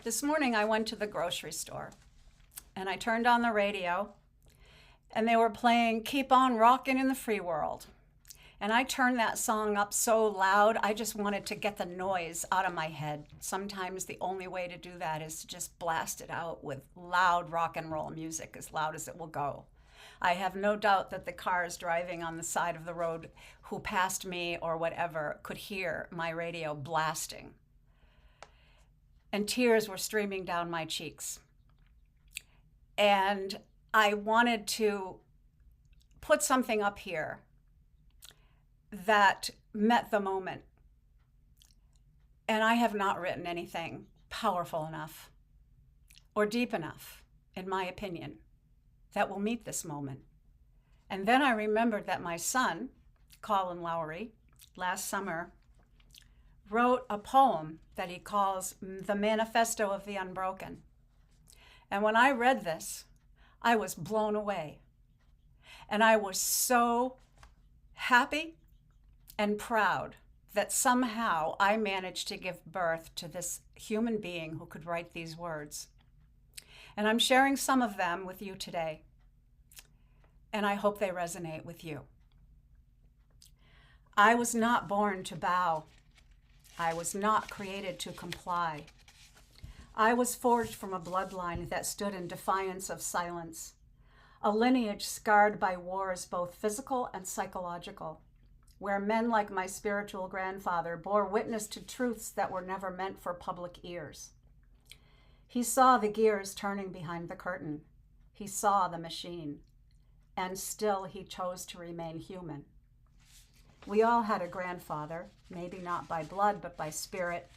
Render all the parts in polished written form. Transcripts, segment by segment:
This morning I went to the grocery store and I turned on the radio and they were playing Keep On Rockin' in the Free World. And I turned that song up so loud, I just wanted to get the noise out of my head. Sometimes the only way to do that is to just blast it out with loud rock and roll music, as loud as it will go. I have no doubt that the cars driving on the side of the road who passed me or whatever could hear my radio blasting. And tears were streaming down my cheeks. And I wanted to put something up here that met the moment. And I have not written anything powerful enough or deep enough, in my opinion, that will meet this moment. And then I remembered that my son, Colin Lowry, last summer wrote a poem that he calls the Manifesto of the Unbroken. And when I read this, I was blown away. And I was so happy and proud that somehow I managed to give birth to this human being who could write these words. And I'm sharing some of them with you today. And I hope they resonate with you. I was not born to bow. I was not created to comply. I was forged from a bloodline that stood in defiance of silence, a lineage scarred by wars both physical and psychological, where men like my spiritual grandfather bore witness to truths that were never meant for public ears. He saw the gears turning behind the curtain. He saw the machine, and still he chose to remain human. We all had a grandfather, maybe not by blood, but by spirit,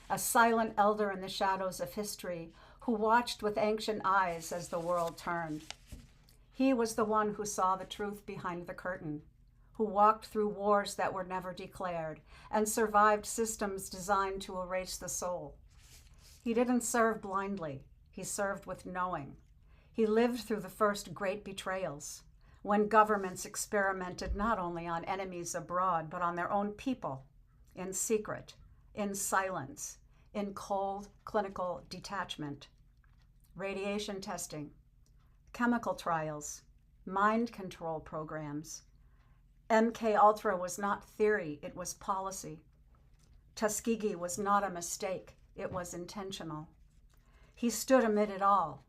a silent elder in the shadows of history who watched with ancient eyes as the world turned. He was the one who saw the truth behind the curtain, who walked through wars that were never declared and survived systems designed to erase the soul. He didn't serve blindly. He served with knowing. He lived through the first great betrayals, when governments experimented not only on enemies abroad, but on their own people, in secret, in silence, in cold clinical detachment. Radiation testing, chemical trials, mind control programs. MK Ultra was not theory, it was policy. Tuskegee was not a mistake, it was intentional. He stood amid it all,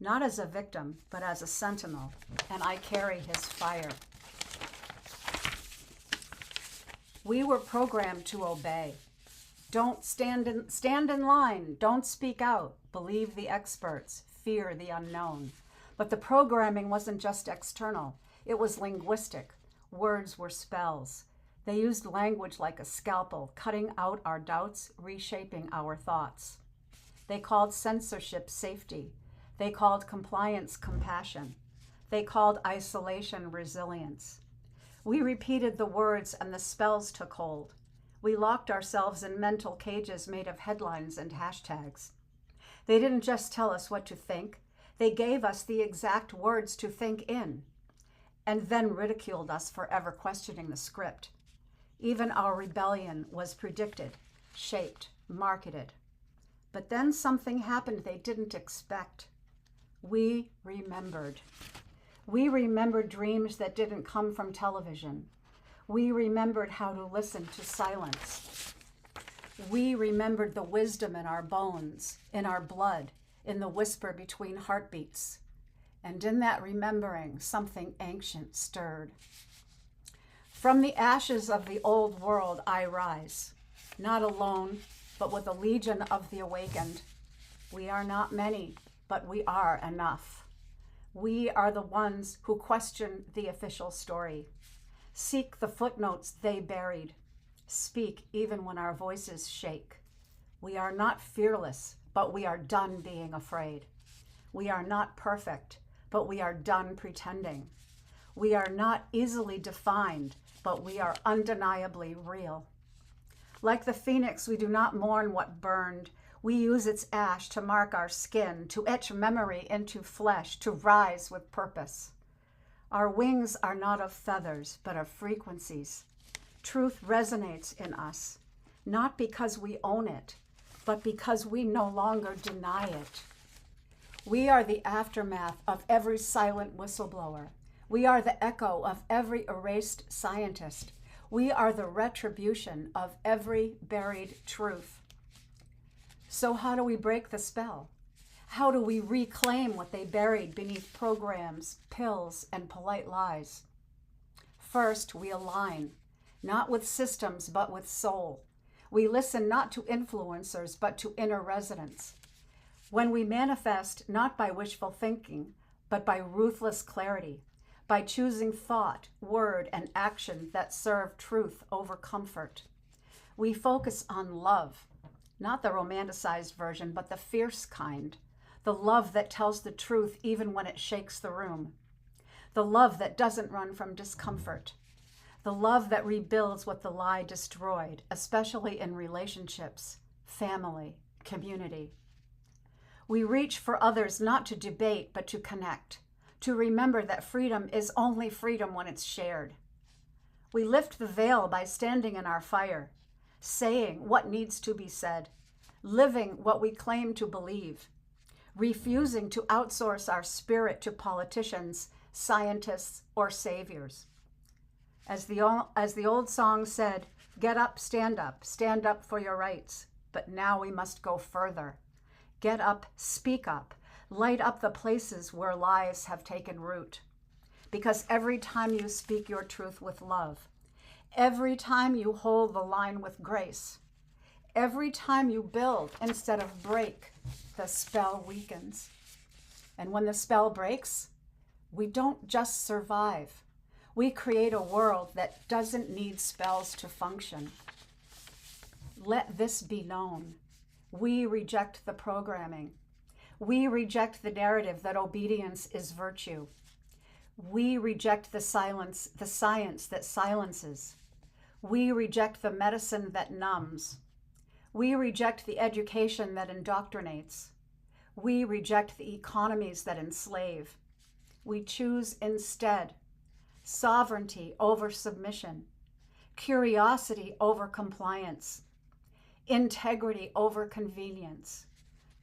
not as a victim, but as a sentinel, and I carry his fire. We were programmed to obey. Don't stand in line, don't speak out, believe the experts, fear the unknown. But the programming wasn't just external, it was linguistic. Words were spells. They used language like a scalpel, cutting out our doubts, reshaping our thoughts. They called censorship safety. They called compliance compassion. They called isolation resilience. We repeated the words and the spells took hold. We locked ourselves in mental cages made of headlines and hashtags. They didn't just tell us what to think. They gave us the exact words to think in, and then ridiculed us for ever questioning the script. Even our rebellion was predicted, shaped, marketed. But then something happened they didn't expect. We remembered. We remembered dreams that didn't come from television. We remembered how to listen to silence. We remembered the wisdom in our bones, in our blood, in the whisper between heartbeats. And in that remembering, something ancient stirred. From the ashes of the old world I rise, not alone, but with a legion of the awakened. We are not many, but we are enough. We are the ones who question the official story, seek the footnotes they buried, speak even when our voices shake. We are not fearless, but we are done being afraid. We are not perfect, but we are done pretending. We are not easily defined, but we are undeniably real. Like the phoenix, we do not mourn what burned. We use its ash to mark our skin, to etch memory into flesh, to rise with purpose. Our wings are not of feathers, but of frequencies. Truth resonates in us, not because we own it, but because we no longer deny it. We are the aftermath of every silent whistleblower. We are the echo of every erased scientist. We are the retribution of every buried truth. So how do we break the spell? How do we reclaim what they buried beneath programs, pills, and polite lies? First, we align, not with systems, but with soul. We listen not to influencers, but to inner residents. When we manifest, not by wishful thinking, but by ruthless clarity, by choosing thought, word, and action that serve truth over comfort. We focus on love, not the romanticized version, but the fierce kind, the love that tells the truth even when it shakes the room, the love that doesn't run from discomfort, the love that rebuilds what the lie destroyed, especially in relationships, family, community. We reach for others not to debate, but to connect, to remember that freedom is only freedom when it's shared. We lift the veil by standing in our fire, saying what needs to be said, living what we claim to believe, refusing to outsource our spirit to politicians, scientists, or saviors. As the old song said, get up, stand up for your rights. But now we must go further. Get up, speak up, light up the places where lies have taken root. Because every time you speak your truth with love, every time you hold the line with grace, every time you build instead of break, the spell weakens. And when the spell breaks, we don't just survive. We create a world that doesn't need spells to function. Let this be known. We reject the programming. We reject the narrative that obedience is virtue. We reject the science that silences. We reject the medicine that numbs. We reject the education that indoctrinates. We reject the economies that enslave. We choose instead sovereignty over submission, curiosity over compliance, integrity over convenience,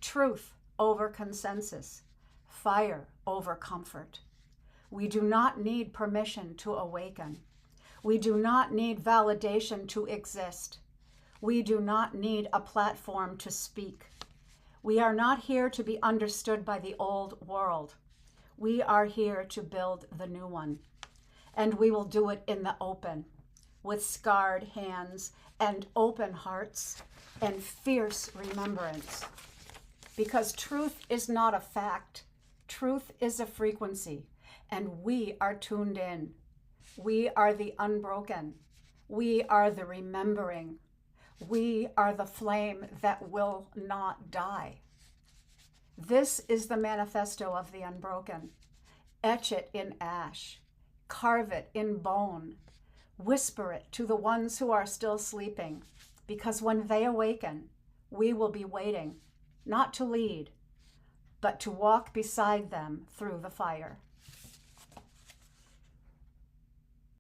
truth over consensus, fire over comfort. We do not need permission to awaken. We do not need validation to exist. We do not need a platform to speak. We are not here to be understood by the old world. We are here to build the new one. And we will do it in the open, with scarred hands and open hearts and fierce remembrance. Because truth is not a fact. Truth is a frequency, and we are tuned in. We are the unbroken. We are the remembering. We are the flame that will not die. This is the manifesto of the unbroken. Etch it in ash. Carve it in bone. Whisper it to the ones who are still sleeping, because when they awaken, we will be waiting, not to lead, but to walk beside them through the fire.